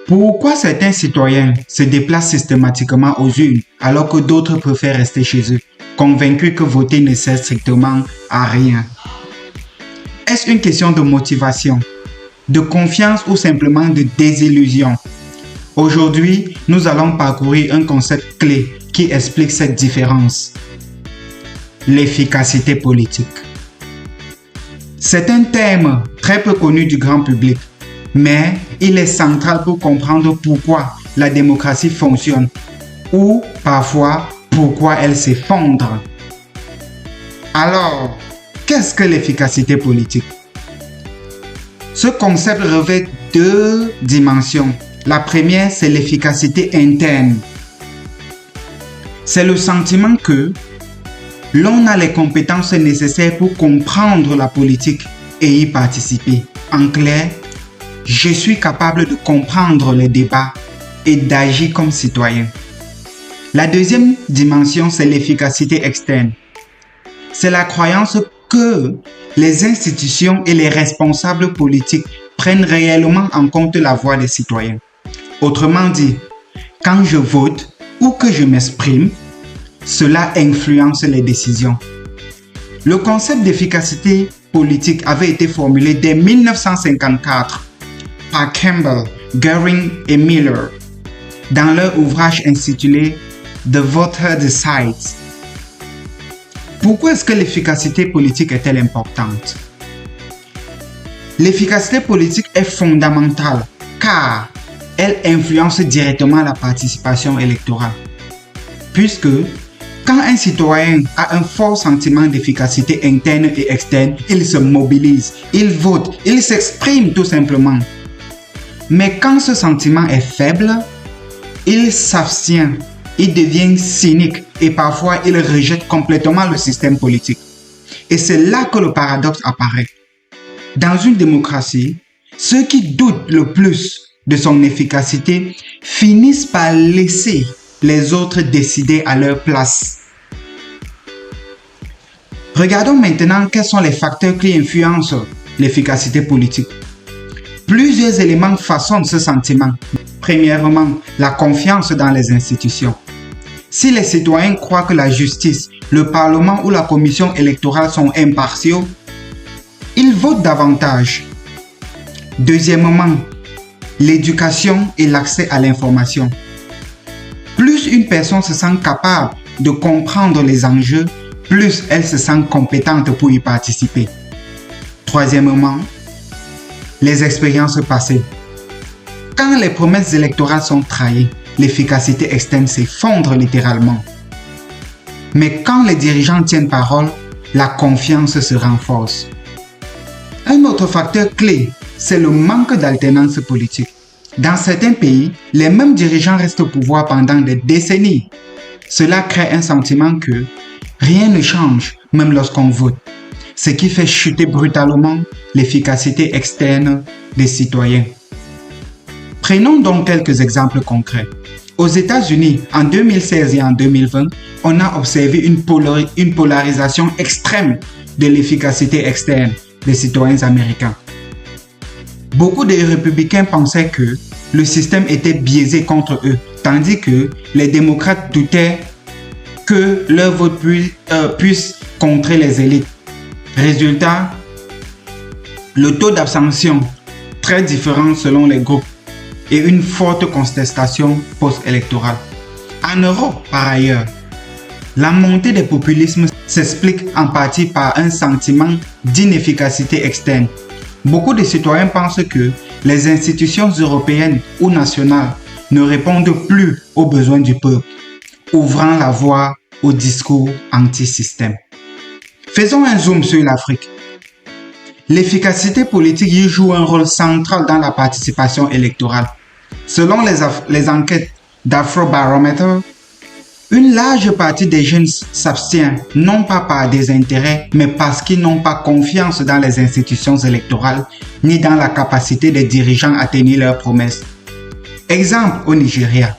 Pourquoi certains citoyens se déplacent systématiquement aux urnes alors que d'autres préfèrent rester chez eux, convaincus que voter ne sert strictement à rien? Est-ce une question de motivation, de confiance ou simplement de désillusion? Aujourd'hui, nous allons parcourir un concept clé qui explique cette différence. L'efficacité politique. C'est un terme très peu connu du grand public, mais il est central pour comprendre pourquoi la démocratie fonctionne ou parfois pourquoi elle s'effondre. Alors, qu'est-ce que l'efficacité politique? Ce concept revêt deux dimensions. La première, c'est l'efficacité interne. C'est le sentiment que l'on a les compétences nécessaires pour comprendre la politique et y participer. En clair, je suis capable de comprendre les débats et d'agir comme citoyen. La deuxième dimension, c'est l'efficacité externe. C'est la croyance que les institutions et les responsables politiques prennent réellement en compte la voix des citoyens. Autrement dit, quand je vote ou que je m'exprime, cela influence les décisions. Le concept d'efficacité politique avait été formulé dès 1954 par Campbell, Goering et Miller dans leur ouvrage intitulé The Voter Decides. Pourquoi est-ce que l'efficacité politique est-elle importante? L'efficacité politique est fondamentale car elle influence directement la participation électorale. Puisque quand un citoyen a un fort sentiment d'efficacité interne et externe, il se mobilise, il vote, il s'exprime tout simplement. Mais quand ce sentiment est faible, il s'abstient, il devient cynique et parfois il rejette complètement le système politique. Et c'est là que le paradoxe apparaît. Dans une démocratie, ceux qui doutent le plus de son efficacité finissent par laisser les autres décider à leur place. Regardons maintenant quels sont les facteurs qui influencent l'efficacité politique. Plusieurs éléments façonnent ce sentiment. Premièrement, la confiance dans les institutions. Si les citoyens croient que la justice, le Parlement ou la commission électorale sont impartiaux, ils votent davantage. Deuxièmement, l'éducation et l'accès à l'information. Plus une personne se sent capable de comprendre les enjeux, plus elle se sent compétente pour y participer. Troisièmement, les expériences passées. Quand les promesses électorales sont trahies, l'efficacité externe s'effondre littéralement. Mais quand les dirigeants tiennent parole, la confiance se renforce. Un autre facteur clé, c'est le manque d'alternance politique. Dans certains pays, les mêmes dirigeants restent au pouvoir pendant des décennies. Cela crée un sentiment que rien ne change, même lorsqu'on vote, ce qui fait chuter brutalement l'efficacité externe des citoyens. Prenons donc quelques exemples concrets. Aux États-Unis, en 2016 et en 2020, on a observé une polarisation extrême de l'efficacité externe des citoyens américains. Beaucoup de républicains pensaient que le système était biaisé contre eux, tandis que les démocrates doutaient que leur vote puisse contrer les élites. Résultat, le taux d'abstention très différent selon les groupes et une forte contestation post-électorale. En Europe, par ailleurs, la montée des populismes s'explique en partie par un sentiment d'inefficacité externe. Beaucoup de citoyens pensent que les institutions européennes ou nationales ne répondent plus aux besoins du peuple, ouvrant la voie au discours anti-système. Faisons un zoom sur l'Afrique. L'efficacité politique y joue un rôle central dans la participation électorale. Selon les enquêtes d'Afrobarometer, une large partie des jeunes s'abstient non pas par désintérêt, mais parce qu'ils n'ont pas confiance dans les institutions électorales ni dans la capacité des dirigeants à tenir leurs promesses. Exemple au Nigeria.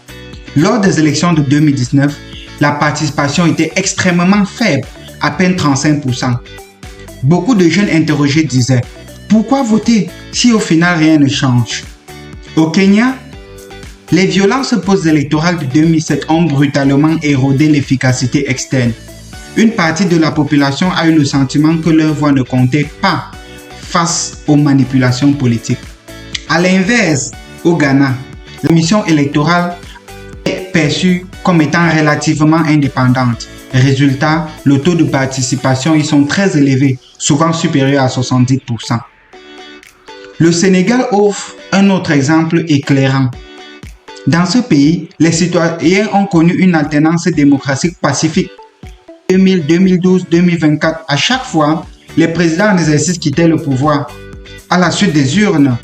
Lors des élections de 2019, la participation était extrêmement faible, à peine 35%. Beaucoup de jeunes interrogés disaient « Pourquoi voter si au final rien ne change ?» Au Kenya, Les violences post-électorales de 2007 ont brutalement érodé l'efficacité externe. Une partie de la population a eu le sentiment que leur voix ne comptait pas face aux manipulations politiques. À l'inverse, au Ghana, la mission électorale est perçue comme étant relativement indépendante. Résultat, le taux de participation y sont très élevés, souvent supérieur à 70%. Le Sénégal offre un autre exemple éclairant. Dans ce pays, les citoyens ont connu une alternance démocratique pacifique. 2000, 2012, 2024, à chaque fois, les présidents en exercice quittaient le pouvoir à la suite des urnes.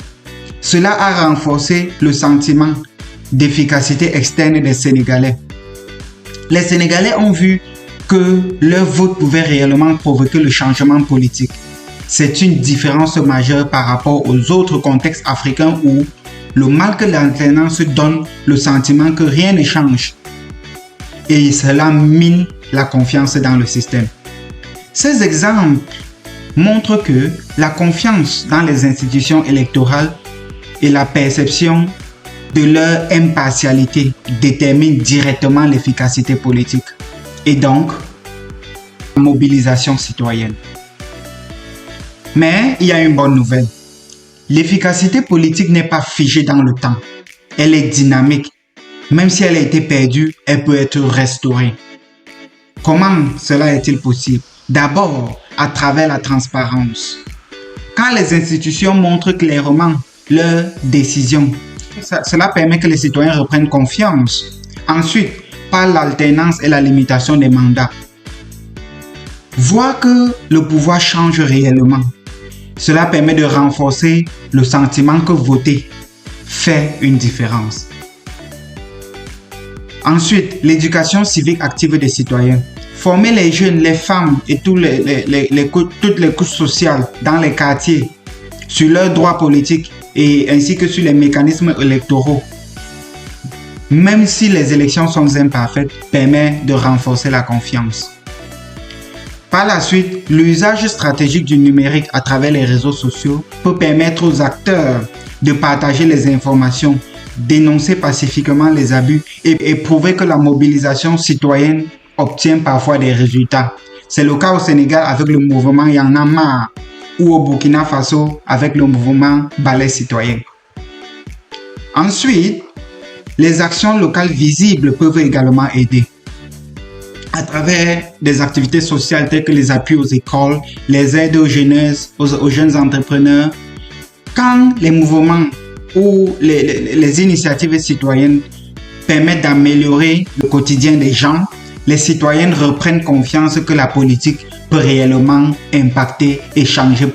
Cela a renforcé le sentiment d'efficacité externe des Sénégalais. Les Sénégalais ont vu que leur vote pouvait réellement provoquer le changement politique. C'est une différence majeure par rapport aux autres contextes africains où le mal que l'alternance donne le sentiment que rien ne change. Et cela mine la confiance dans le système. Ces exemples montrent que la confiance dans les institutions électorales et la perception de leur impartialité déterminent directement l'efficacité politique et donc la mobilisation citoyenne. Mais il y a une bonne nouvelle. L'efficacité politique n'est pas figée dans le temps. Elle est dynamique. Même si elle a été perdue, elle peut être restaurée. Comment cela est-il possible? D'abord, à travers la transparence. Quand les institutions montrent clairement leurs décisions, cela permet que les citoyens reprennent confiance. Ensuite, par l'alternance et la limitation des mandats. Voir que le pouvoir change réellement. Cela permet de renforcer le sentiment que voter fait une différence. Ensuite, l'éducation civique active des citoyens. Former les jeunes, les femmes et toutes les couches sociales dans les quartiers sur leurs droits politiques et ainsi que sur les mécanismes électoraux, même si les élections sont imparfaites, permet de renforcer la confiance. Par la suite, l'usage stratégique du numérique à travers les réseaux sociaux peut permettre aux acteurs de partager les informations, dénoncer pacifiquement les abus et prouver que la mobilisation citoyenne obtient parfois des résultats. C'est le cas au Sénégal avec le mouvement Y'en a marre ou au Burkina Faso avec le mouvement Balai citoyen. Ensuite, les actions locales visibles peuvent également aider. À travers des activités sociales telles que les appuis aux écoles, les aides aux jeunes entrepreneurs, quand les mouvements ou les initiatives citoyennes permettent d'améliorer le quotidien des gens, les citoyennes reprennent confiance que la politique peut réellement impacter et changer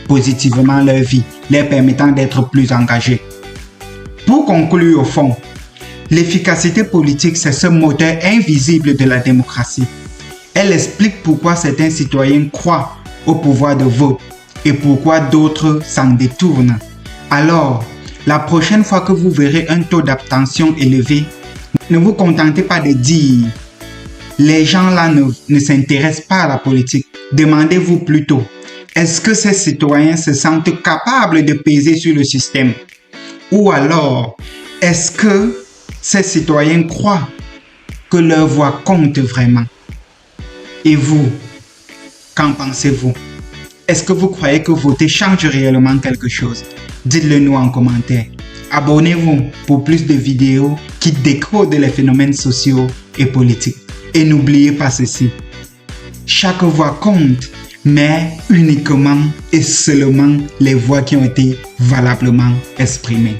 positivement leur vie, leur permettant d'être plus engagés. Pour conclure au fond, l'efficacité politique, c'est ce moteur invisible de la démocratie. Elle explique pourquoi certains citoyens croient au pouvoir de vote et pourquoi d'autres s'en détournent. Alors, la prochaine fois que vous verrez un taux d'abstention élevé, ne vous contentez pas de dire « les gens là ne s'intéressent pas à la politique ». Demandez-vous plutôt « est-ce que ces citoyens se sentent capables de peser sur le système ?» Ou alors, est-ce que ces citoyens croient que leur voix compte vraiment? Et vous, qu'en pensez-vous? Est-ce que vous croyez que voter change réellement quelque chose? Dites-le nous en commentaire. Abonnez-vous pour plus de vidéos qui décodent les phénomènes sociaux et politiques. Et n'oubliez pas ceci. Chaque voix compte, mais uniquement et seulement les voix qui ont été valablement exprimées.